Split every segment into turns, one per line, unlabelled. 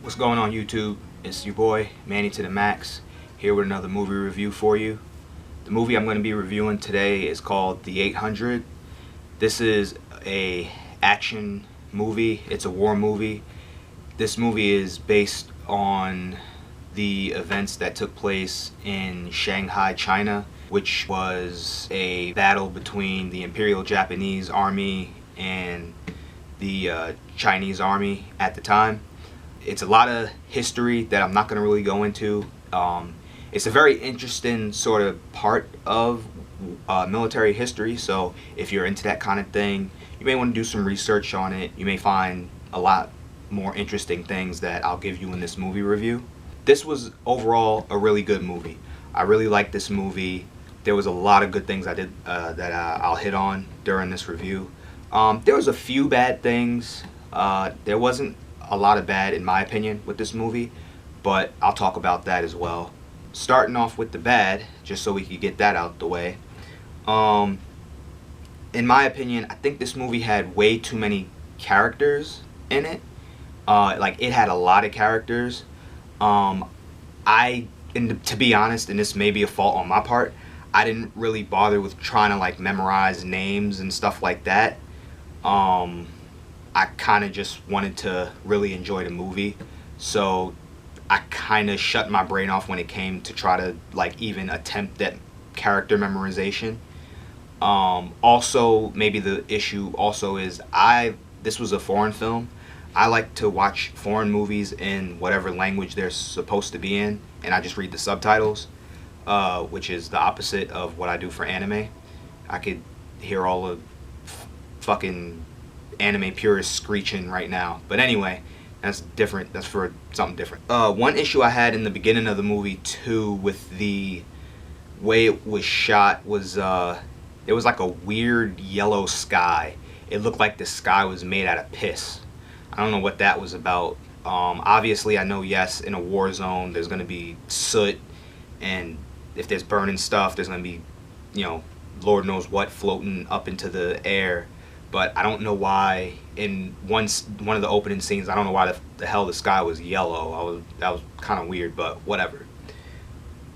What's going on YouTube? It's your boy, Manny to the Max, here with another movie review for you. The movie I'm going to be reviewing today is called The 800. This is a action movie. It's a war movie. This movie is based on the events that took place in Shanghai, China, which was a battle between the Imperial Japanese Army and the Chinese Army at the time. It's a lot of history that I'm not going to really go into. It's a very interesting sort of part of military history, so if you're into that kind of thing, you may want to do some research on it. You may find a lot more interesting things that I'll give you in this movie review. This was overall a really good movie. I really liked this movie. There was a lot of good things I did that I'll hit on during this review. There was a few bad things. There wasn't a lot of bad in my opinion with this movie, but I'll talk about that as well. Starting off with the bad, just so we could get that out the way. In my opinion, I think this movie had way too many characters in it. Like, it had a lot of characters. To be honest, and this may be a fault on my part, I didn't really bother with trying to like memorize names and stuff like that. I kind of just wanted to really enjoy the movie, so I kind of shut my brain off when it came to try to like even attempt that character memorization. Also, maybe the issue also is this was a foreign film. I like to watch foreign movies in whatever language they're supposed to be in, and I just read the subtitles, which is the opposite of what I do for anime. I could hear all the fucking anime purists screeching right now, but anyway, that's different. That's for something different. One issue I had in the beginning of the movie too with the way it was shot was it was like a weird yellow sky. It looked like the sky was made out of piss. I don't know what that was about. Obviously, I know, yes, in a war zone there's going to be soot, and if there's burning stuff, there's going to be, you know, Lord knows what floating up into the air. But I don't know why in one of the opening scenes, I don't know why the hell the sky was yellow. That was kind of weird, but whatever.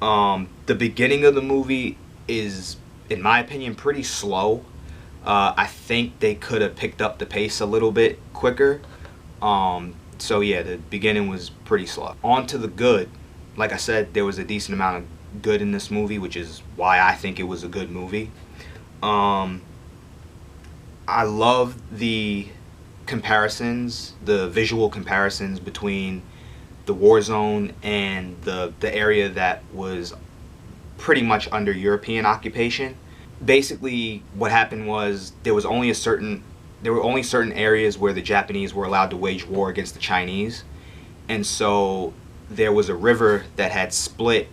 The beginning of the movie is, in my opinion, pretty slow. I think they could have picked up the pace a little bit quicker. So yeah, the beginning was pretty slow. On to the good. Like I said, there was a decent amount of good in this movie, which is why I think it was a good movie. I love the comparisons, the visual comparisons between the war zone and the area that was pretty much under European occupation. Basically, what happened was there were only certain areas where the Japanese were allowed to wage war against the Chinese, and so there was a river that had split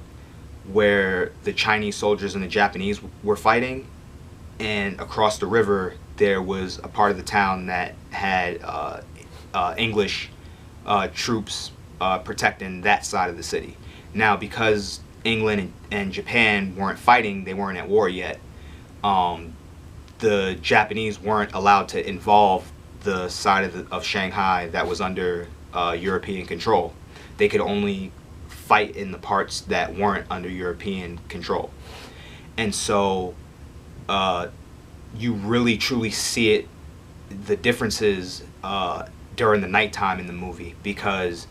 where the Chinese soldiers and the Japanese were fighting, and across the river there was a part of the town that had English troops protecting that side of the city. Now, because England and Japan weren't fighting, they weren't at war yet, the Japanese weren't allowed to involve the side of Shanghai that was under European control. They could only fight in the parts that weren't under European control. And so you really truly see it, the differences during the nighttime in the movie, because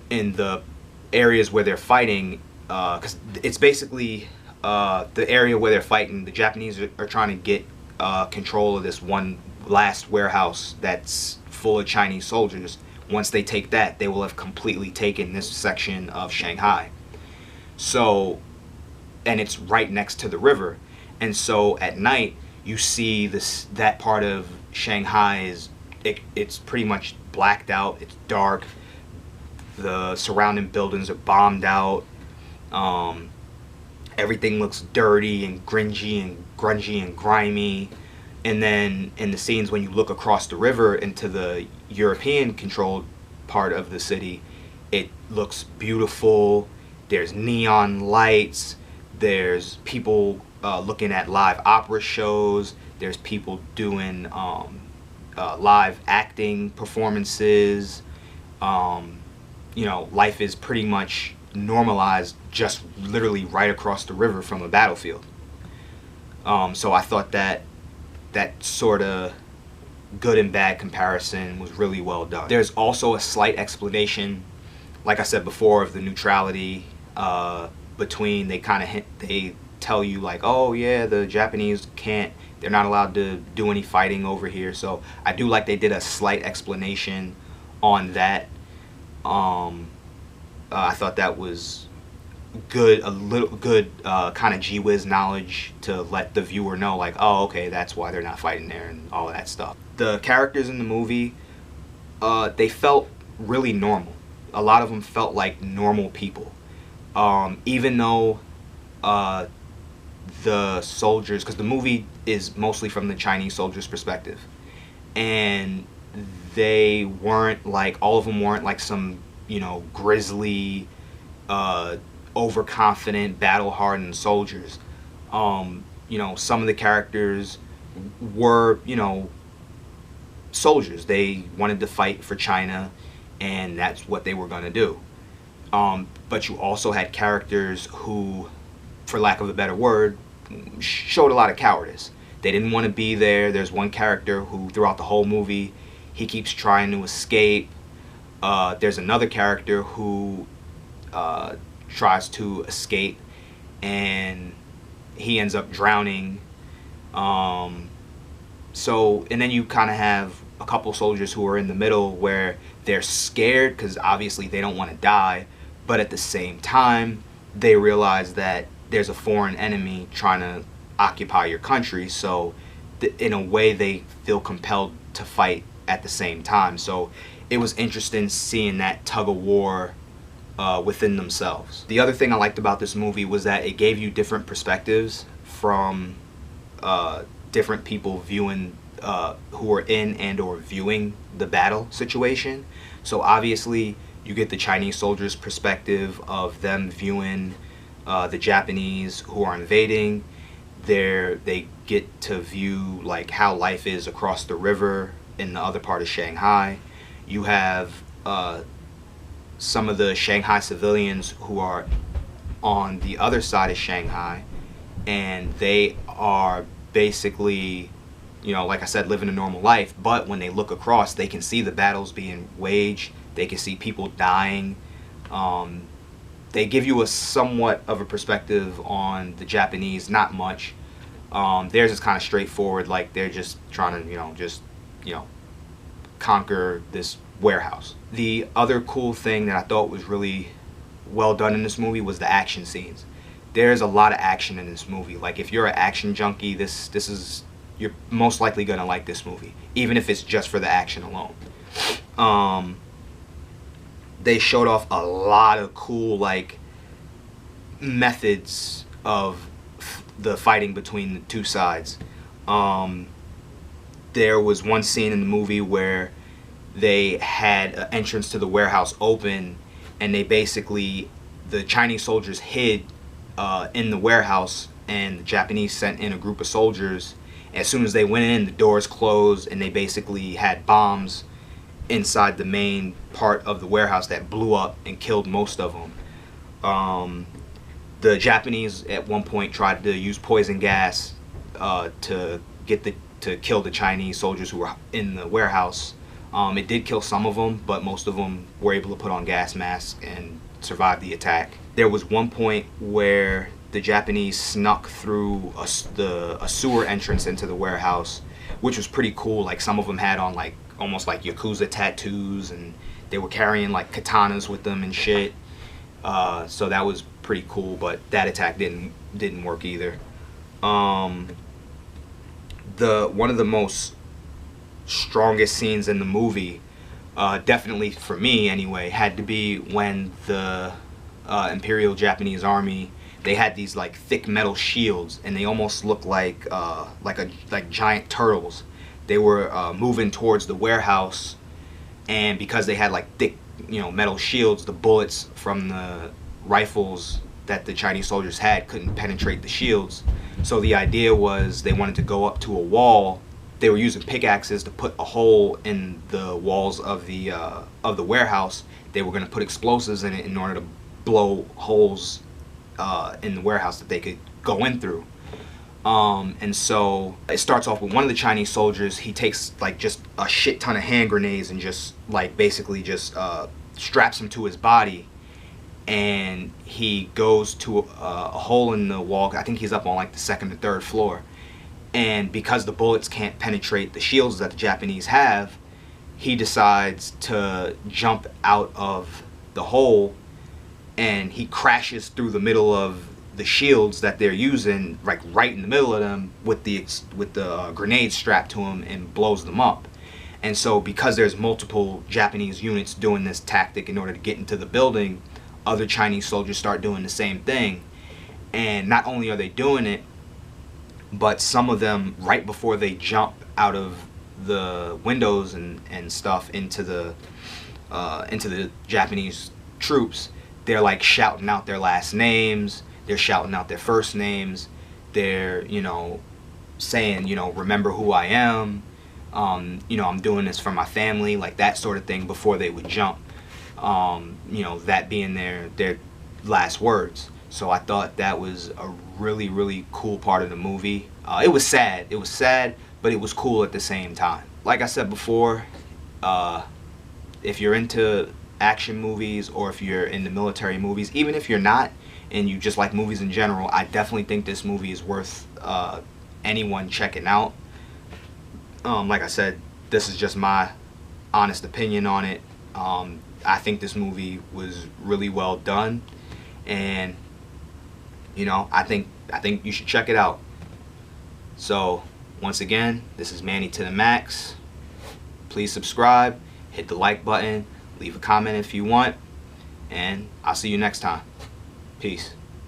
in the areas where they're fighting, because it's basically the area where they're fighting, the Japanese are trying to get control of this one last warehouse that's full of Chinese soldiers. Once they take that, they will have completely taken this section of Shanghai. So, and it's right next to the river. And so at night, you see that part of Shanghai it's pretty much blacked out. It's dark. The surrounding buildings are bombed out. Everything looks dirty and grungy and grimy. And then in the scenes when you look across the river into the European controlled part of the city, it looks beautiful. There's neon lights. There's people looking at live opera shows. There's people doing live acting performances. life is pretty much normalized just literally right across the river from a battlefield. So I thought that sort of good and bad comparison was really well done. There's also a slight explanation, like I said before, of the neutrality between, they tell you like, oh yeah, the Japanese they're not allowed to do any fighting over here. So I do like they did a slight explanation on that. I thought that was good, a little good kind of gee whiz knowledge to let the viewer know like, oh okay, that's why they're not fighting there and all of that stuff. The characters in the movie, they felt really normal. A lot of them felt like normal people, even though the soldiers, because the movie is mostly from the Chinese soldiers' perspective, and they weren't like, all of them weren't like some grisly overconfident, battle-hardened soldiers. Some of the characters were, soldiers. They wanted to fight for China, and that's what they were going to do. But you also had characters who, for lack of a better word, showed a lot of cowardice. They didn't want to be there. There's one character who, throughout the whole movie, he keeps trying to escape. There's another character who tries to escape, and he ends up drowning. And then you kind of have a couple soldiers who are in the middle where they're scared because obviously they don't want to die, but at the same time they realize that there's a foreign enemy trying to occupy your country, so in a way they feel compelled to fight at the same time. So it was interesting seeing that tug of war within themselves. The other thing I liked about this movie was that it gave you different perspectives from different people viewing, who are in and or viewing the battle situation. So obviously you get the Chinese soldiers' perspective of them viewing the Japanese who are invading. They get to view like how life is across the river in the other part of Shanghai. You have some of the Shanghai civilians who are on the other side of Shanghai, and they are basically, like I said, living a normal life, but when they look across, they can see the battles being waged, they can see people dying. They give you a somewhat of a perspective on the Japanese, not much. Theirs is kind of straightforward, like they're just trying to, conquer this warehouse. The other cool thing that I thought was really well done in this movie was the action scenes. There's a lot of action in this movie. Like if you're an action junkie, you're most likely gonna like this movie, even if it's just for the action alone. They showed off a lot of cool like methods of the fighting between the two sides. There was one scene in the movie where they had an entrance to the warehouse open, and the Chinese soldiers hid in the warehouse, and the Japanese sent in a group of soldiers. As soon as they went in, the doors closed, and they basically had bombs inside the main part of the warehouse that blew up and killed most of them. The Japanese at one point tried to use poison gas to kill the Chinese soldiers who were in the warehouse. It did kill some of them, but most of them were able to put on gas masks and survive the attack. There was one point where the Japanese snuck through a sewer entrance into the warehouse, which was pretty cool. Like some of them had on like almost like Yakuza tattoos, and they were carrying like katanas with them and shit. So that was pretty cool, but that attack didn't work either. One of the most strongest scenes in the movie, definitely for me anyway, had to be when the Imperial Japanese Army, they had these like thick metal shields, and they almost looked like giant turtles. They were moving towards the warehouse, and because they had like thick metal shields, the bullets from the rifles that the Chinese soldiers had couldn't penetrate the shields. So the idea was they wanted to go up to a wall they were using pickaxes to put a hole in the walls of the warehouse. They were going to put explosives in it in order to blow holes in the warehouse that they could go in through. And so it starts off with one of the Chinese soldiers. He takes like just a shit ton of hand grenades and just like basically just straps them to his body, and he goes to a hole in the wall. I think he's up on like the second or third floor, and because the bullets can't penetrate the shields that the Japanese have, he decides to jump out of the hole, and he crashes through the middle of the shields that they're using, like right in the middle of them, with the grenade strapped to him, and blows them up. And so because there's multiple Japanese units doing this tactic in order to get into the building, other Chinese soldiers start doing the same thing. And not only are they doing it, but some of them, right before they jump out of the windows and stuff into the Japanese troops, they're like shouting out their last names. They're shouting out their first names. They're, you know, saying, you know, remember who I am. You know, I'm doing this for my family, like that sort of thing before they would jump. You know, that being their last words. So I thought that was a really, really cool part of the movie. It was sad. It was sad, but it was cool at the same time. Like I said before, if you're into action movies, or if you're into military movies, even if you're not, and you just like movies in general, I definitely think this movie is worth anyone checking out. Like I said, this is just my honest opinion on it. I think this movie was really well done, and you know, I think you should check it out. So once again, this is Manny to the Max. Please subscribe, hit the like button, leave a comment if you want, and I'll see you next time. Peace.